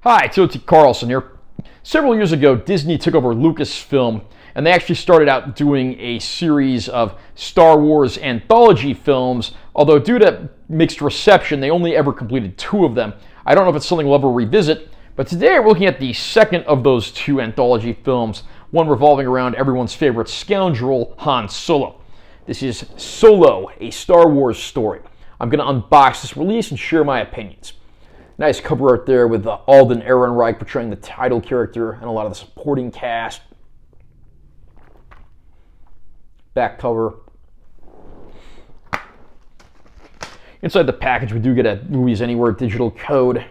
Hi, T.O.T. Carlson here. Several years ago, Disney took over Lucasfilm, and they actually started out doing a series of Star Wars anthology films, although due to mixed reception, they only ever completed 2 of them. I don't know if it's something we'll ever revisit, but today we're looking at the second of those 2 anthology films, one revolving around everyone's favorite scoundrel, Han Solo. This is Solo, a Star Wars story. I'm going to unbox this release and share my opinions. Nice cover art there with Alden Ehrenreich portraying the title character and a lot of the supporting cast. Back cover. Inside the package, we do get a Movies Anywhere digital code.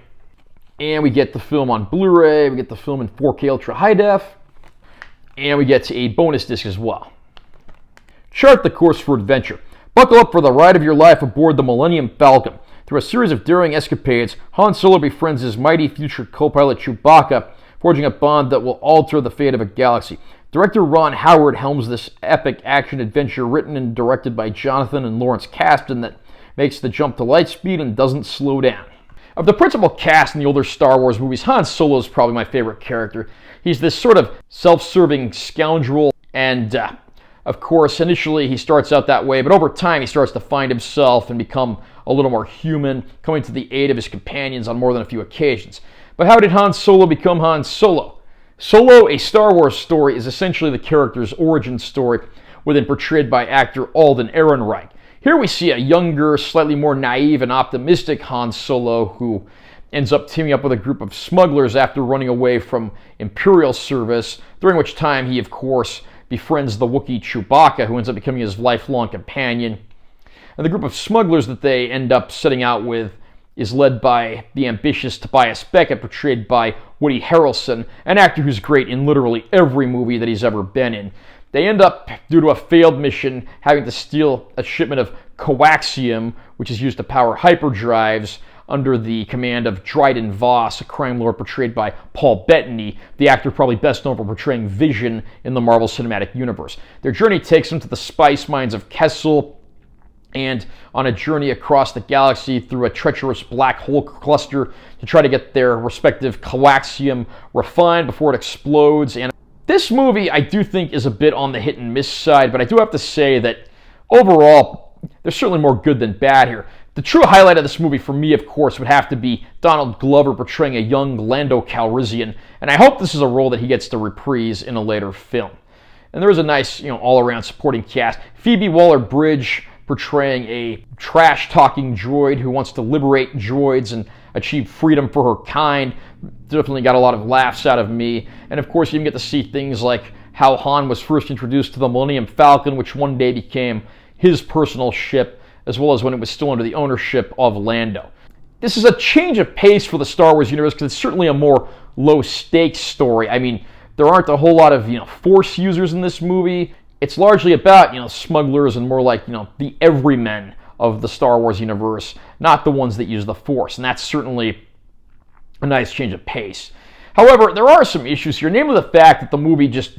And we get the film on Blu-ray, we get the film in 4K Ultra High Def, and we get a bonus disc as well. Chart the course for adventure. Buckle up for the ride of your life aboard the Millennium Falcon. Through a series of daring escapades, Han Solo befriends his mighty future co-pilot Chewbacca, forging a bond that will alter the fate of a galaxy. Director Ron Howard helms this epic action-adventure written and directed by Jonathan and Lawrence Kasdan that makes the jump to light speed and doesn't slow down. Of the principal cast in the older Star Wars movies, Han Solo is probably my favorite character. He's this sort of self-serving scoundrel, and of course, initially he starts out that way, but over time he starts to find himself and become a little more human, coming to the aid of his companions on more than a few occasions. But how did Han Solo become Han Solo? Solo, a Star Wars story, is essentially the character's origin story, within portrayed by actor Alden Ehrenreich. Here we see a younger, slightly more naive and optimistic Han Solo who ends up teaming up with a group of smugglers after running away from Imperial service, during which time he, of course, befriends the Wookiee Chewbacca, who ends up becoming his lifelong companion. And the group of smugglers that they end up setting out with is led by the ambitious Tobias Beckett, portrayed by Woody Harrelson, an actor who's great in literally every movie that he's ever been in. They end up, due to a failed mission, having to steal a shipment of coaxium, which is used to power hyperdrives, under the command of Dryden Voss, a crime lord portrayed by Paul Bettany, the actor probably best known for portraying Vision in the Marvel Cinematic Universe. Their journey takes them to the spice mines of Kessel, and on a journey across the galaxy through a treacherous black hole cluster to try to get their respective coaxium refined before it explodes. And this movie, I do think, is a bit on the hit and miss side, but I do have to say that overall, there's certainly more good than bad here. The true highlight of this movie for me, of course, would have to be Donald Glover portraying a young Lando Calrissian, and I hope this is a role that he gets to reprise in a later film. And there is a nice, all-around supporting cast. Phoebe Waller-Bridge portraying a trash-talking droid who wants to liberate droids and achieve freedom for her kind. Definitely got a lot of laughs out of me. And of course, you even get to see things like how Han was first introduced to the Millennium Falcon, which one day became his personal ship, as well as when it was still under the ownership of Lando. This is a change of pace for the Star Wars universe because it's certainly a more low-stakes story. I mean, there aren't a whole lot of, Force users in this movie. It's largely about, smugglers and more like, the everymen of the Star Wars universe, not the ones that use the Force. And that's certainly a nice change of pace. However, there are some issues here, namely the fact that the movie just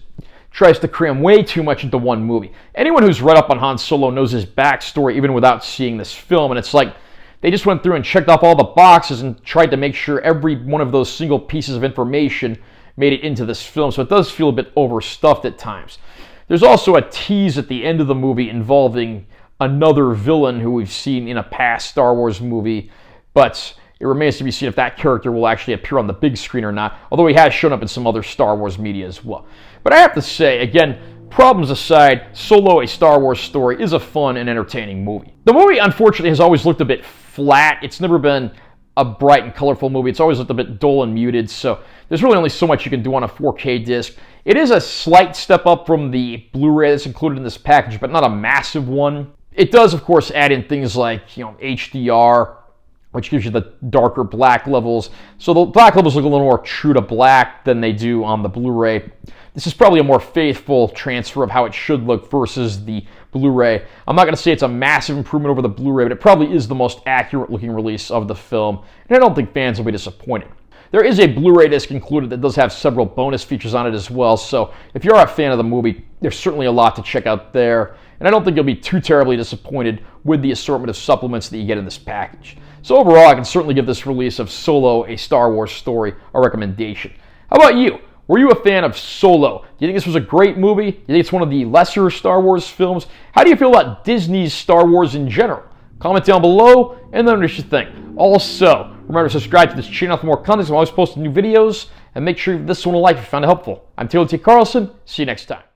tries to cram way too much into one movie. Anyone who's read up on Han Solo knows his backstory even without seeing this film, and it's like they just went through and checked off all the boxes and tried to make sure every one of those single pieces of information made it into this film, so it does feel a bit overstuffed at times. There's also a tease at the end of the movie involving another villain who we've seen in a past Star Wars movie, but it remains to be seen if that character will actually appear on the big screen or not, although he has shown up in some other Star Wars media as well. But I have to say, again, problems aside, Solo, a Star Wars story, is a fun and entertaining movie. The movie, unfortunately, has always looked a bit flat. It's never been a bright and colorful movie. It's always looked a bit dull and muted, so there's really only so much you can do on a 4K disc. It is a slight step up from the Blu-ray that's included in this package, but not a massive one. It does, of course, add in things like, HDR, which gives you the darker black levels. So the black levels look a little more true to black than they do on the Blu-ray. This is probably a more faithful transfer of how it should look versus the Blu-ray. I'm not going to say it's a massive improvement over the Blu-ray, but it probably is the most accurate looking release of the film, and I don't think fans will be disappointed. There is a Blu-ray disc included that does have several bonus features on it as well, so if you're a fan of the movie, there's certainly a lot to check out there, and I don't think you'll be too terribly disappointed with the assortment of supplements that you get in this package. So overall, I can certainly give this release of Solo, a Star Wars story, a recommendation. How about you? Were you a fan of Solo? Do you think this was a great movie? Do you think it's one of the lesser Star Wars films? How do you feel about Disney's Star Wars in general? Comment down below and let me know what you think. Also, remember to subscribe to this channel for more content. I'm always posting new videos. And make sure you give this one a like if you found it helpful. I'm Taylor T. Carlson. See you next time.